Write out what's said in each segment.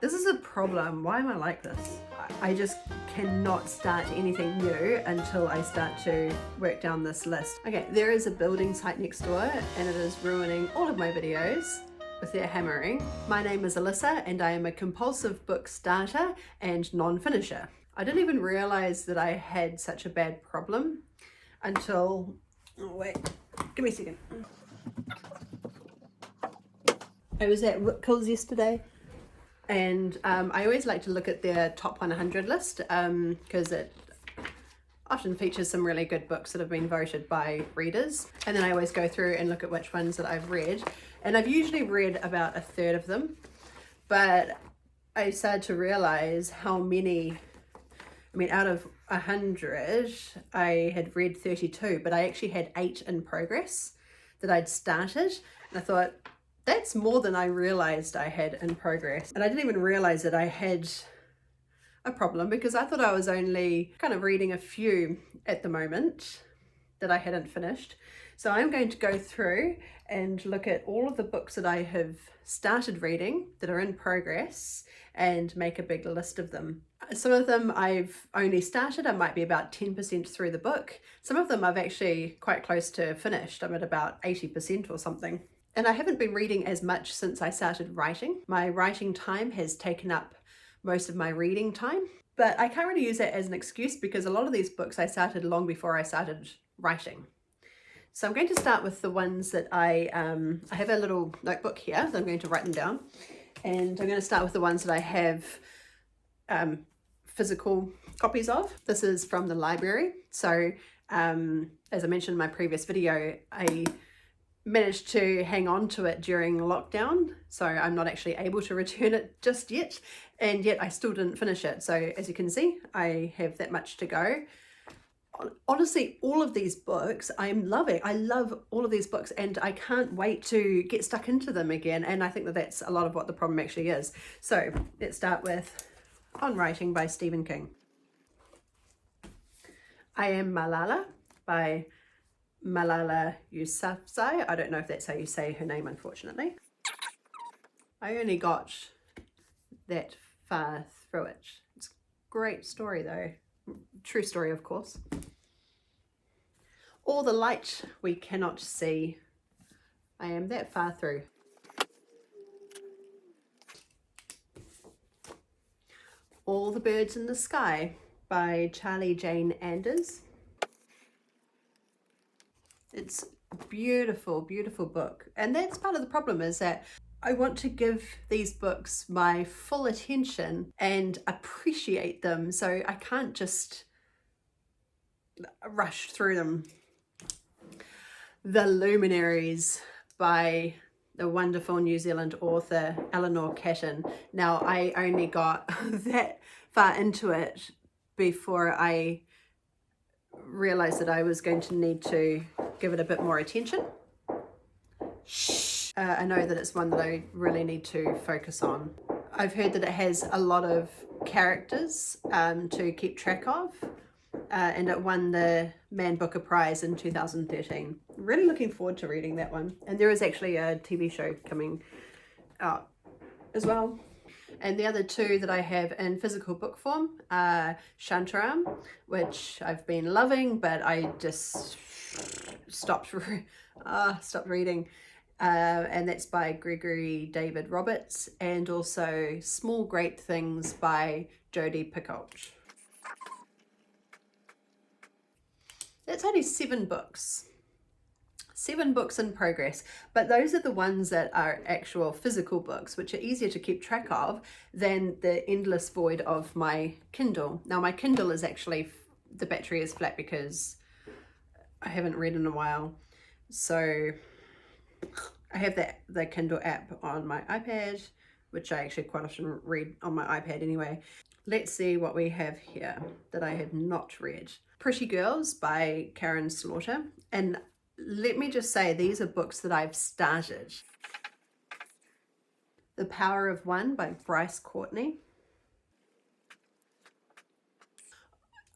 This is a problem. Why am I like this? I just cannot start anything new until I start to work down this list. Okay, there is a building site next door and it is ruining all of my videos with their hammering. My name is Alyssa and I am a compulsive book starter and non-finisher. I didn't even realize that I had such a bad problem until, oh wait, give me a second. I was at Wickles yesterday and I always like to look at their top 100 list because it often features some really good books that have been voted by readers, and then I always go through and look at which ones that I've read, and I've usually read about a third of them, but I started to realize how many, I mean, out of 100 I had read 32, but I actually had 8 in progress that I'd started, and I thought, that's more than I realized I had in progress. And I didn't even realize that I had a problem because I thought I was only kind of reading a few at the moment that I hadn't finished. So I'm going to go through and look at all of the books that I have started reading that are in progress and make a big list of them. Some of them I've only started, I might be about 10% through the book. Some of them I've actually quite close to finished. I'm at about 80% or something. And I haven't been reading as much since I started writing. My writing time has taken up most of my reading time, but I can't really use that as an excuse because a lot of these books I started long before I started writing. So I'm going to start with the ones that I have a little notebook here that I'm going to write them down. And I'm going to start with the ones that I have physical copies of. This is from the library. So as I mentioned in my previous video, I managed to hang on to it during lockdown, so I'm not actually able to return it just yet, and yet I still didn't finish it. So as you can see, I have that much to go. Honestly, all of these books I'm loving. I love all of these books and I can't wait to get stuck into them again, and I think that that's a lot of what the problem actually is. So let's start with On Writing by Stephen King. I Am Malala by Malala Yousafzai. I don't know if that's how you say her name, unfortunately. I only got that far through it. It's a great story though. True story, of course. All the Light We Cannot See. I am that far through. All the Birds in the Sky by Charlie Jane Anders. It's a beautiful, beautiful book. And that's part of the problem, is that I want to give these books my full attention and appreciate them. So I can't just rush through them. The Luminaries by the wonderful New Zealand author Eleanor Catton. Now, I only got that far into it before I realized that I was going to need to give it a bit more attention. I know that it's one that I really need to focus on. I've heard that it has a lot of characters to keep track of, and it won the Man Booker Prize in 2013. Really looking forward to reading that one. And there is actually a TV show coming out as well. And the other two that I have in physical book form are Shantaram, which I've been loving, but I just stopped reading. And that's by Gregory David Roberts, and also Small Great Things by Jodi Picoult. That's only 7 books. 7 books in progress, but those are the ones that are actual physical books, which are easier to keep track of than the endless void of my Kindle. Now my Kindle is actually, the battery is flat because I haven't read in a while. So I have the Kindle app on my iPad, which I actually quite often read on my iPad anyway. Let's see what we have here that I have not read. Pretty Girls by Karen Slaughter. And let me just say, these are books that I've started. The Power of One by BRYCE Courtney.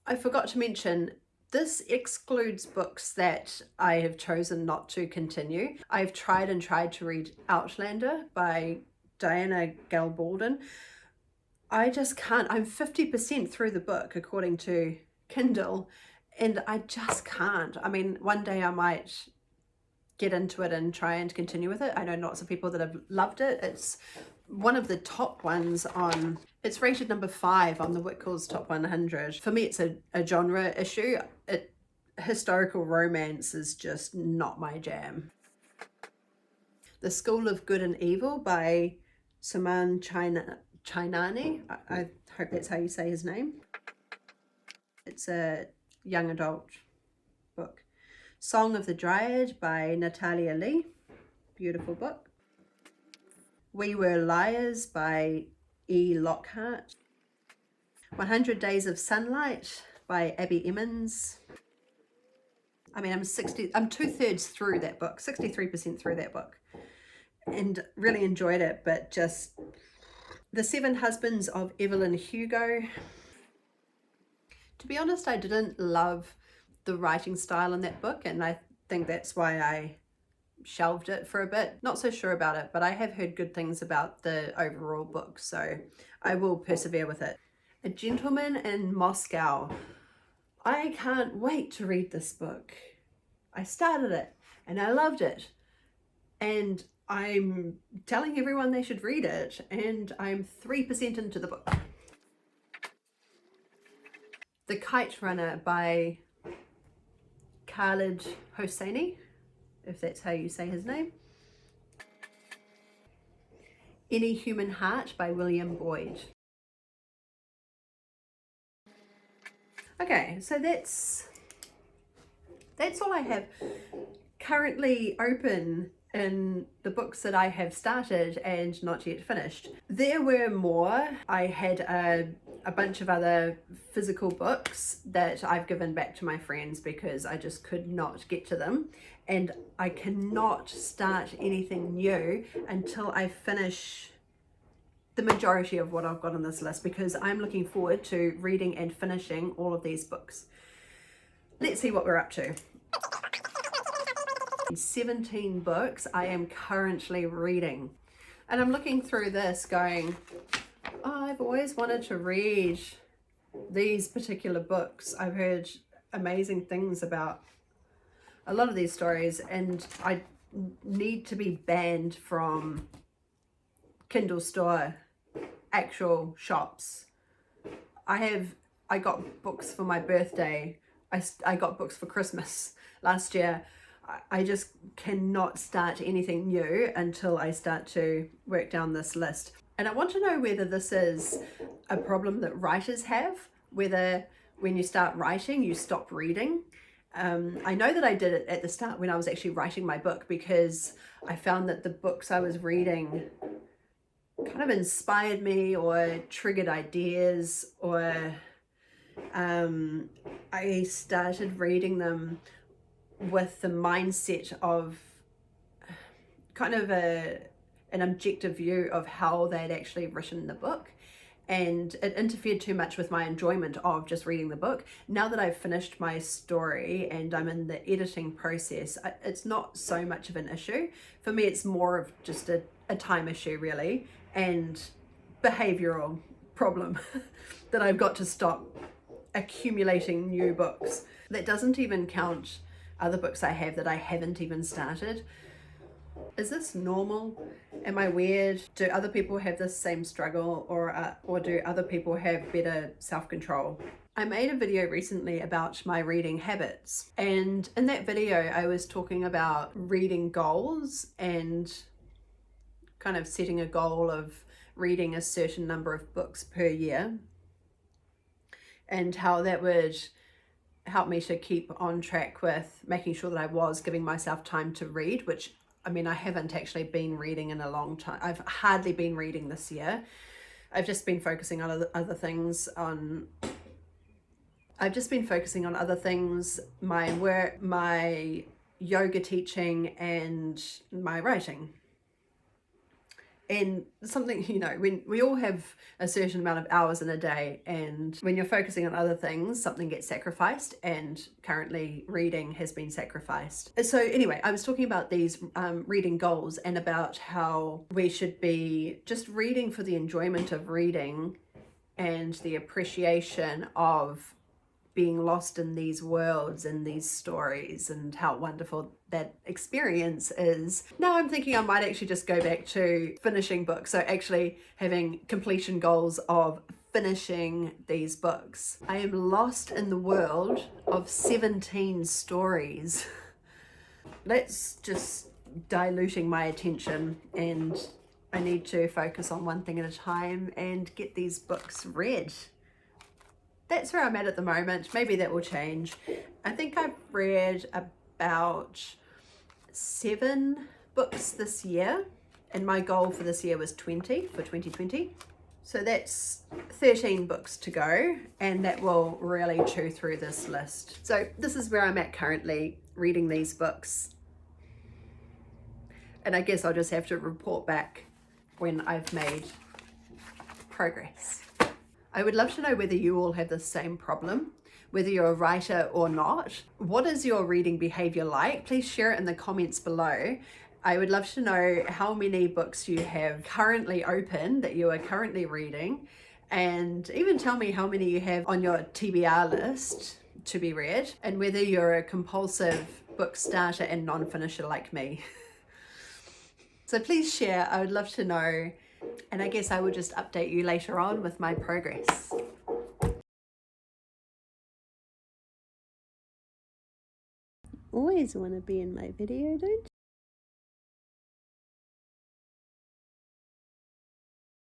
I forgot to mention, this excludes books that I have chosen not to continue. I've tried to read Outlander by Diana Gabaldon, I just can't. I'm 50% through the book according to Kindle, and I just can't. I mean, one day I might get into it and try and continue with it. I know lots of people that have loved it. It's one of the top ones on, it's rated number 5 on the Whitcoul's Top 100. For me, it's a genre issue. Historical romance is just not my jam. The School of Good and Evil by Suman Chainani. I hope that's how you say his name. It's a young adult book. Song of the Dryad by Natalia Lee. Beautiful book. We Were Liars by E. Lockhart. 100 Days of Sunlight by Abby Emmons. I mean, I'm 2/3 through that book, 63% through that book, and really enjoyed it, but just The 7 Husbands of Evelyn Hugo. To be honest, I didn't love the writing style in that book, and I think that's why I shelved it for a bit. Not so sure about it, but I have heard good things about the overall book, so I will persevere with it. A Gentleman in Moscow. I can't wait to read this book. I started it and I loved it, and I'm telling everyone they should read it, and I'm 3% into the book. The Kite Runner by KHALED HOSSEINI, if that's how you say his name. Any Human Heart by William Boyd. Okay, so that's all I have currently open in the books that I have started and not yet finished. There were more. I had a bunch of other physical books that I've given back to my friends because I just could not get to them, and I cannot start anything new until I finish the majority of what I've got on this list, because I'm looking forward to reading and finishing all of these books. Let's see what we're up to. 17 books I am currently reading, and I'm looking through this going, oh, I've always wanted to read these particular books. I've heard amazing things about a lot of these stories, and I need to be banned from Kindle store, actual shops. I got books for my birthday. I got books for Christmas last year. I just cannot start anything new until I start to work down this list. And I want to know whether this is a problem that writers have, whether when you start writing, you stop reading. I know that I did it at the start when I was actually writing my book, because I found that the books I was reading kind of inspired me or triggered ideas, or I started reading them with the mindset of kind of an objective view of how they'd actually written the book, and it interfered too much with my enjoyment of just reading the book. Now that I've finished my story and I'm in the editing process, it's not so much of an issue. For me, it's more of just a time issue really, and behavioural problem that I've got to stop accumulating new books. That doesn't even count other books I have that I haven't even started. Is this normal? Am I weird? Do other people have this same struggle, or do other people have better self-control? I made a video recently about my reading habits, and in that video I was talking about reading goals and kind of setting a goal of reading a certain number of books per year, and how that would help me to keep on track with making sure that I was giving myself time to read, which, I mean, I haven't actually been reading in a long time. I've hardly been reading this year. I've just been focusing on other things, my work, my yoga teaching, and my writing. And something, you know, when we all have a certain amount of hours in a day, and when you're focusing on other things, something gets sacrificed, and currently reading has been sacrificed. So anyway, I was talking about these reading goals, and about how we should be just reading for the enjoyment of reading, and the appreciation of being lost in these worlds and these stories and how wonderful that experience is. Now I'm thinking I might actually just go back to finishing books. So actually having completion goals of finishing these books. I am lost in the world of 17 stories. That's just diluting my attention, and I need to focus on one thing at a time and get these books read. That's where I'm at the moment. Maybe that will change. I think I've read about 7 books this year, and my goal for this year was 20 for 2020. So that's 13 books to go, and that will really chew through this list. So this is where I'm at currently, reading these books. And I guess I'll just have to report back when I've made progress. I would love to know whether you all have the same problem, whether you're a writer or not. What is your reading behavior like? Please share it in the comments below. I would love to know how many books you have currently open that you are currently reading, and even tell me how many you have on your TBR list to be read, and whether you're a compulsive book starter and non-finisher like me. So please share, I would love to know. And I guess I will just update you later on with my progress. Always want to be in my video, don't you?